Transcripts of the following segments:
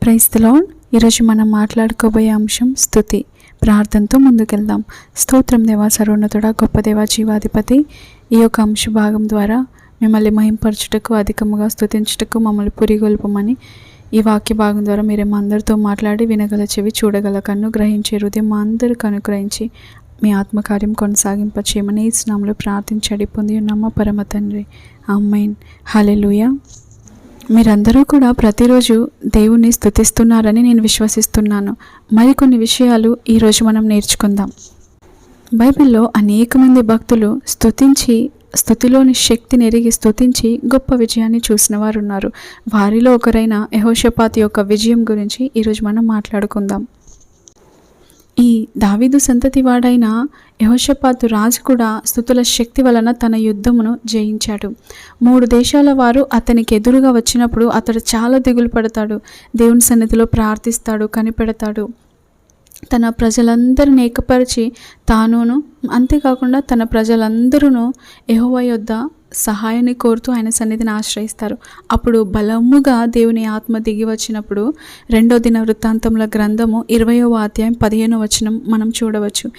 Praise the lord. ఈరోజు మనం మాట్లాడుకోబోయే అంశం స్తుతి. ప్రార్థనతో ముందుకెళ్దాం. స్తోత్రం దేవా, సర్వోన్నతుడా, గొప్ప దేవా, జీవాధిపతి. ఈ యొక్క అంశ భాగం ద్వారా మిమ్మల్ని మహింపరచుటకు, అధికముగా స్తుతించుటకు మమ్మల్ని పురిగొల్పమని ఈ వాక్య భాగం ద్వారా మీరే మా అందరితో మాట్లాడి వినగల చెవి, చూడగల కన్ను, గ్రహించే హృదయం మా అందరికి అనుగ్రహించి మీ ఆత్మకార్యం కొనసాగింపచేయమని ఈ నామములో ప్రార్థించి పొంది ఉన్నామా పరమ తండ్రి. ఆమేన్. హల్లెలూయా. మీరందరూ కూడా ప్రతిరోజు దేవుణ్ణి స్తుతిస్తున్నారని నేను విశ్వసిస్తున్నాను. మరికొన్ని విషయాలు ఈరోజు మనం నేర్చుకుందాం. బైబిల్లో అనేక మంది భక్తులు స్తుతిలోని శక్తిని ఎరిగి స్తుతించి గొప్ప విజయాన్ని చూసిన వారు ఉన్నారు. వారిలో ఒకరైన యెహోషాపాతు యొక్క విజయం గురించి ఈరోజు మనం మాట్లాడుకుందాం. ఈ దావీదు సంతతి వాడైన యెహోషాపాతు రాజు కూడా స్తుతుల శక్తి వలన తన యుద్ధమును జయించాడు. 3 దేశాల వారు అతనికి ఎదురుగా వచ్చినప్పుడు అతడు చాలా దిగులు పడతాడు. దేవుని సన్నిధిలో ప్రార్థిస్తాడు, కనిపెడతాడు. తన ప్రజలందరిని ఏకపరిచి తానును, అంతేకాకుండా తన ప్రజలందరూ యెహోవా యొద్ద సహాయాన్ని కోరుతూ ఆయన సన్నిధిని ఆశ్రయిస్తారు. అప్పుడు బలముగా దేవుని ఆత్మ దిగి వచ్చినప్పుడు 2వ దినవృత్తాంతముల గ్రంథము 20వ అధ్యాయం 15వ వచనం మనం చూడవచ్చు.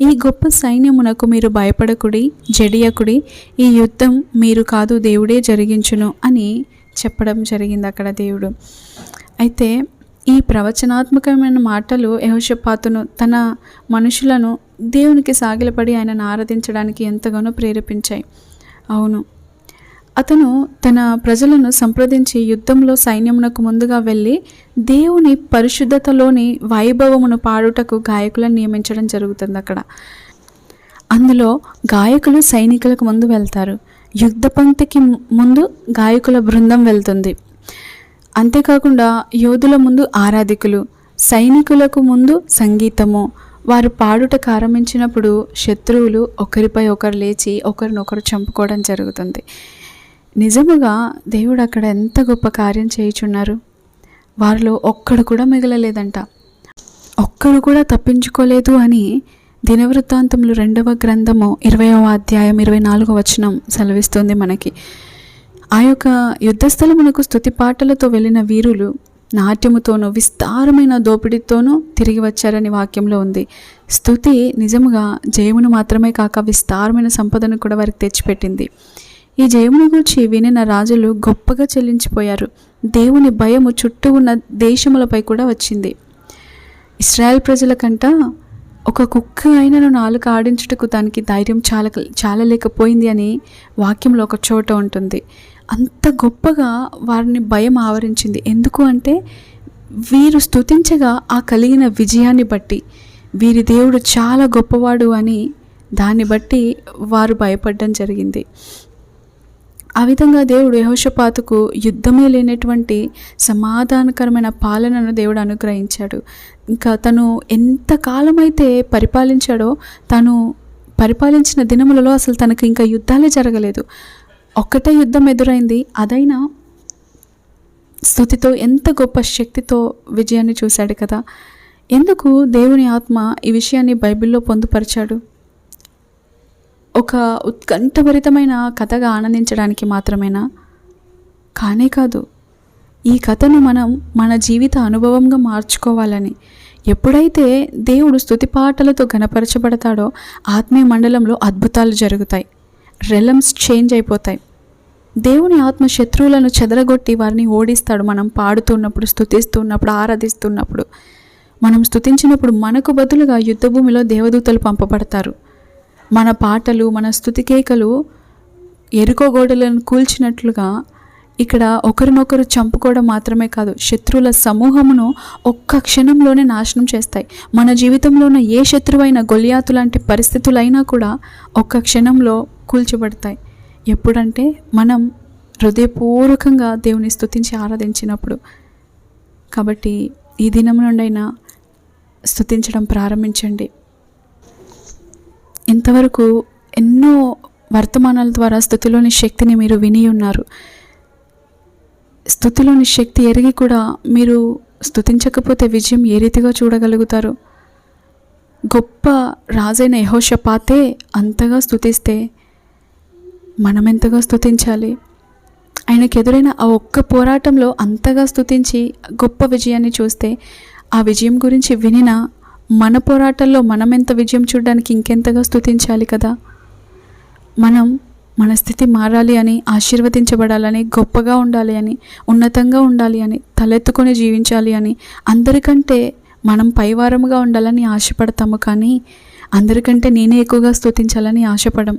ఈ గొప్ప సైన్యమునకు మీరు భయపడకుడి, జడియకుడి, ఈ యుద్ధం మీరు కాదు, దేవుడే జరిగించును అని చెప్పడం జరిగింది అక్కడ దేవుడు. అయితే ఈ ప్రవచనాత్మకమైన మాటలు యెహోషాపాతును, తన మనుషులను దేవునికి సాగిలపడి ఆయనను ఆరాధించడానికి ఎంతగానో ప్రేరేపించాయి. అవును, అతను తన ప్రజలను సంప్రదించి యుద్ధంలో సైన్యమునకు ముందుగా వెళ్ళి దేవుని పరిశుద్ధతలోని వైభవమును పాడుటకు గాయకులను నియమించడం జరుగుతుంది. అక్కడ అందులో గాయకులు సైనికులకు ముందు వెళ్తారు. యుద్ధ పంక్తికి ముందు గాయకుల బృందం వెళ్తుంది. అంతేకాకుండా యోధుల ముందు ఆరాధికులు, సైనికులకు ముందు సంగీతము. వారు పాడుటకు ఆరంభించినప్పుడు శత్రువులు ఒకరిపై ఒకరు లేచి ఒకరినొకరు చంపుకోవడం జరుగుతుంది. నిజముగా దేవుడు అక్కడ ఎంత గొప్ప కార్యం చేయుచున్నారు. వారిలో ఒక్కడు కూడా మిగలలేదంట, ఒక్కడు కూడా తప్పించుకోలేదు అని దినవృత్తాంతములు 2వ గ్రంథము 20వ అధ్యాయం 24వ వచనం సెలవిస్తుంది మనకి. ఆ యొక్క యుద్ధస్థలమునకు స్తుతి పాటలతో వెళ్ళిన వీరులు నాట్యముతోనూ విస్తారమైన దోపిడీతోనూ తిరిగి వచ్చారని వాక్యంలో ఉంది. స్తుతి నిజముగా జయమును మాత్రమే కాక విస్తారమైన సంపదను కూడా వారికి తెచ్చిపెట్టింది. ఈ జయమును గురించి వినిన రాజులు గొప్పగా చెల్లించిపోయారు. దేవుని భయము చుట్టూ ఉన్న దేశములపై కూడా వచ్చింది. ఇశ్రాయేల్ ప్రజల కంట ఒక కుక్క అయినను నాలుక ఆడించుటకు దానికి ధైర్యం చాలలేకపోయింది అని వాక్యంలో ఒక చోట ఉంటుంది. అంత గొప్పగా వారిని భయం ఆవరించింది. ఎందుకు అంటే వీరు స్తుతించగా ఆ కలిగిన విజయాన్ని బట్టి, వీరి దేవుడు చాలా గొప్పవాడు అని దాన్ని బట్టి వారు భయపడడం జరిగింది. ఆ విధంగా దేవుడు యెహోషాపాతుకు యుద్ధమే లేనటువంటి సమాధానకరమైన పాలనను దేవుడు అనుగ్రహించాడు. ఇంకా తను ఎంతకాలమైతే పరిపాలించాడో, తను పరిపాలించిన దినములలో అసలు తనకు ఇంకా యుద్ధాలే జరగలేదు. ఒక్కటే యుద్ధం ఎదురైంది. అదైనా స్తుతితో, ఎంత గొప్ప శక్తితో విజయాన్ని చూశాడు కదా. ఎందుకు దేవుని ఆత్మ ఈ విషయాన్ని బైబిల్లో పొందుపరిచాడు? ఒక ఉత్కంఠభరితమైన కథగా ఆనందించడానికి మాత్రమేనా? కానే కాదు. ఈ కథను మనం మన జీవిత అనుభవంగా మార్చుకోవాలని. ఎప్పుడైతే దేవుడు స్తుతి పాటలతో ఘనపరచబడతాడో ఆత్మీయ మండలంలో అద్భుతాలు జరుగుతాయి, రెలమ్స్ చేంజ్ అయిపోతాయి. దేవుని ఆత్మ శత్రువులను చెదరగొట్టి వారిని ఓడిస్తాడు. మనం పాడుతున్నప్పుడు, స్తుతిస్తున్నప్పుడు, ఆరాధిస్తున్నప్పుడు, మనం స్తుతించినప్పుడు మనకు బదులుగా యుద్ధభూమిలో దేవదూతలు పంపబడతారు. మన పాటలు, మన స్తుతికేకలు ఎరుకో గోడలను కూల్చినట్లుగా ఇక్కడ ఒకరినొకరు చంపుకోవడం మాత్రమే కాదు, శత్రువుల సమూహమును ఒక్క క్షణంలోనే నాశనం చేస్తాయి. మన జీవితంలో ఉన్న ఏ శత్రువైన గొలియాతు లాంటి పరిస్థితులైనా కూడా ఒక్క క్షణంలో కూల్చబడతాయి. ఎప్పుడంటే మనం హృదయపూర్వకంగా దేవుని స్తుతించి ఆరాధించినప్పుడు. కాబట్టి ఈ దినం నుండైనా స్తుతించడం ప్రారంభించండి. ఇంతవరకు ఎన్నో వర్తమానాల ద్వారా స్తుతిలోని శక్తిని మీరు విని ఉన్నారు. స్తుతిలోని శక్తి ఎరిగి కూడా మీరు స్తుతించకపోతే విజయం ఏ రీతిగా చూడగలుగుతారు? గొప్ప రాజైన యెహోషాపాతే అంతగా స్తుతిస్తే మనమెంతగా స్తుతించాలి? ఆయనకు ఎదురైన ఆ ఒక్క పోరాటంలో అంతగా స్తుతించి గొప్ప విజయాన్ని చూస్తే, ఆ విజయం గురించి వినిన మన పోరాటంలో మనం ఎంత విజయం చూడడానికి ఇంకెంతగా స్తుతించాలి కదా. మన స్థితి మారాలి అని, ఆశీర్వదించబడాలని, గొప్పగా ఉండాలి అని, ఉన్నతంగా ఉండాలి అని, తలెత్తుకొని జీవించాలి అని, అందరికంటే మనం పైవారముగా ఉండాలని ఆశపడతాము. కానీ అందరికంటే నేనే ఎక్కువగా స్తుతించాలని ఆశపడం,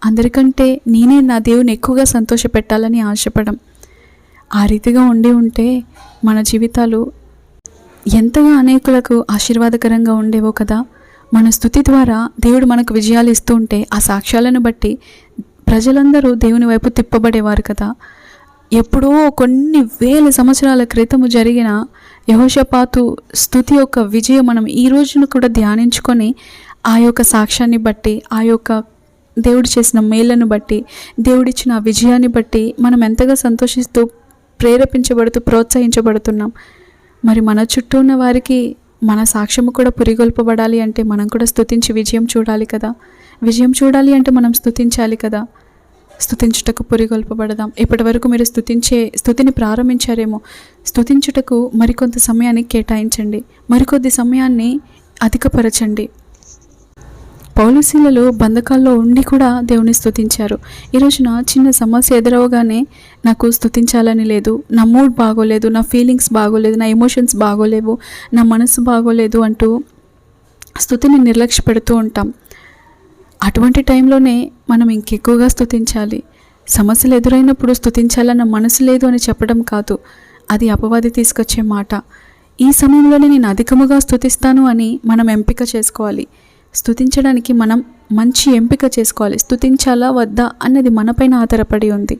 అందరికంటే నేనే నా దేవుని ఎక్కువగా సంతోషపెట్టాలని ఆశపడం. ఆ రీతిగా ఉంటే మన జీవితాలు ఎంతగా అనేకులకు ఆశీర్వాదకరంగా ఉండేవో కదా. మన స్తుతి ద్వారా దేవుడు మనకు విజయాలు ఇస్తూ ఉంటే ఆ సాక్ష్యాలను బట్టి ప్రజలందరూ దేవుని వైపు తిప్పబడేవారు కదా. ఎప్పుడో కొన్ని వేల సంవత్సరాల క్రితము జరిగిన యెహోషాపాతు స్తుతి యొక్క విజయం మనం ఈ రోజును కూడా ధ్యానించుకొని ఆ యొక్క సాక్ష్యాన్ని బట్టి, ఆ యొక్క దేవుడు చేసిన మేళ్లను బట్టి, దేవుడిచ్చిన విజయాన్ని బట్టి మనం ఎంతగా సంతోషిస్తూ ప్రేరేపించబడుతూ ప్రోత్సహించబడుతున్నాం. మరి మన చుట్టూ ఉన్న వారికి మన సాక్ష్యము కూడా పురిగొల్పబడాలి అంటే మనం కూడా స్తుతించి విజయం చూడాలి కదా. విజయం చూడాలి అంటే మనం స్తుతించాలి కదా. స్తుతించుటకు పురిగొల్పబడదాం. ఇప్పటి వరకు మీరు స్తుతిని ప్రారంభించారేమో, స్తుతించుటకు మరికొంత సమయాన్ని కేటాయించండి, మరికొద్ది సమయాన్ని అధికపరచండి. పౌలుశీలలు బంధకాల్లో ఉండి కూడా దేవుని స్తుతించారు. ఈ రోజున చిన్న సమస్య ఎదురవగానే నాకు స్తుతించాలని లేదు, నా మూడ్ బాగోలేదు, నా ఫీలింగ్స్ బాగోలేదు, నా ఎమోషన్స్ బాగోలేవు, నా మనసు బాగోలేదు అంటూ స్తుతిని నిర్లక్ష్య పెడుతూ ఉంటాం. అటువంటి టైంలోనే మనం ఇంకెక్కువగా స్తుతించాలి. సమస్యలు ఎదురైనప్పుడు స్తుతించాలన్న మనసు లేదు అని చెప్పడం కాదు, అది అపవాది తీసుకొచ్చే మాట. ఈ సమయంలోనే నేను అధికముగా స్తుతిస్తాను అని మనం ఎంపిక చేసుకోవాలి. స్తుతించడానికి మనం మంచి ఎంపిక చేసుకోవాలి. స్తుతించాలా వద్దా అన్నది మనపైన ఆధారపడి ఉంది.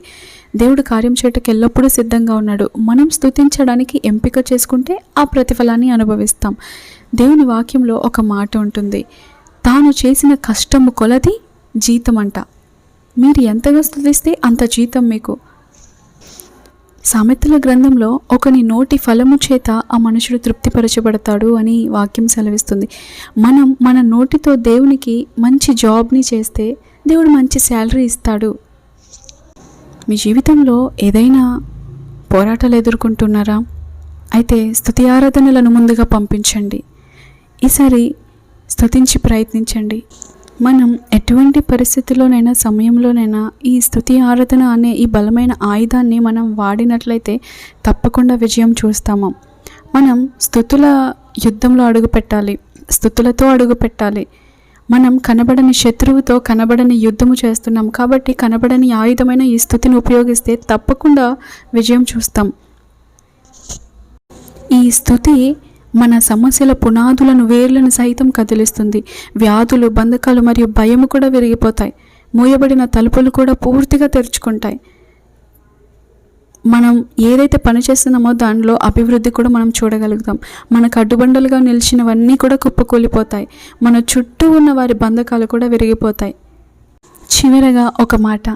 దేవుడు కార్యం చేయటకు ఎల్లప్పుడూ సిద్ధంగా ఉన్నాడు. మనం స్తుతించడానికి ఎంపిక చేసుకుంటే ఆ ప్రతిఫలాన్ని అనుభవిస్తాం. దేవుని వాక్యంలో ఒక మాట ఉంటుంది, తాను చేసిన కష్టము కొలది జీతం అంట. మీరు ఎంతగా స్తుతిస్తే అంత జీతం మీకు. సామెతల గ్రంథంలో ఒకని నోటి ఫలము చేత ఆ మనుషుడు తృప్తిపరచబడతాడు అని వాక్యం సెలవిస్తుంది. మనం మన నోటితో దేవునికి మంచి జాబ్ని చేస్తే దేవుడు మంచి శాలరీ ఇస్తాడు. మీ జీవితంలో ఏదైనా పోరాటాలు ఎదుర్కొంటున్నారా? అయితే స్తుతి ఆరాధనలను ముందుగా పంపించండి. ఈసారి స్తుతించి ప్రయత్నించండి. మనం ఎటువంటి పరిస్థితుల్లోనైనా, సమయంలోనైనా ఈ స్తుతి ఆరాధన అనే ఈ బలమైన ఆయుధాన్ని మనం వాడినట్లయితే తప్పకుండా విజయం చూస్తాము. మనం స్తుతుల యుద్ధంలో అడుగుపెట్టాలి, స్తుతులతో అడుగుపెట్టాలి. మనం కనబడని శత్రువుతో కనబడని యుద్ధము చేస్తున్నాం కాబట్టి కనబడని ఆయుధమైన ఈ స్తుతిని ఉపయోగిస్తే తప్పకుండా విజయం చూస్తాం. ఈ స్తుతి మన సమస్యల పునాదులను, వేర్లను సైతం కదిలిస్తుంది. వ్యాధులు, బంధకాలు మరియు భయము కూడా విరిగిపోతాయి. మూయబడిన తలుపులు కూడా పూర్తిగా తెరుచుకుంటాయి. మనం ఏదైతే పని చేస్తున్నామో దానిలో అభివృద్ధి కూడా మనం చూడగలుగుతాం. మనకు అడ్డుబండలుగా నిలిచినవన్నీ కూడా కుప్పకూలిపోతాయి. మన చుట్టూ ఉన్న వారి బంధకాలు కూడా విరిగిపోతాయి. చివరగా ఒక మాట,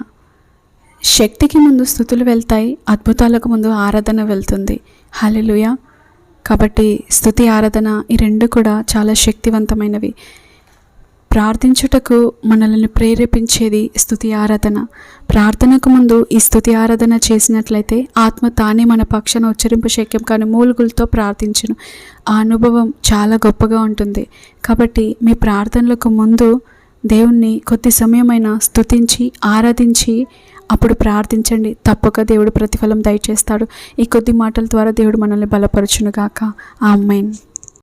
శక్తికి ముందు స్తుతులు వెళ్తాయి, అద్భుతాలకు ముందు ఆరాధన వెళ్తుంది. హల్లెలూయా. కాబట్టి స్తుతి ఆరాధన ఈ రెండు కూడా చాలా శక్తివంతమైనవి. ప్రార్థించుటకు మనల్ని ప్రేరేపించేది స్తుతి ఆరాధన. ప్రార్థనకు ముందు ఈ స్తుతి ఆరాధన చేసినట్లయితే ఆత్మ తానే మన పక్షాన ఉచ్చరింపు శక్యం కాని మూలుగులతో ప్రార్థించును. ఆ అనుభవం చాలా గొప్పగా ఉంటుంది. కాబట్టి మీ ప్రార్థనలకు ముందు దేవుణ్ణి కొద్ది సమయమైనా స్తుతించి ఆరాధించి అప్పుడు ప్రార్థించండి. తప్పక దేవుడు ప్రతిఫలం దయచేస్తాడు. ఈ కొద్ది మాటల ద్వారా దేవుడు మనల్ని బలపరచునుగాక. ఆమేన్.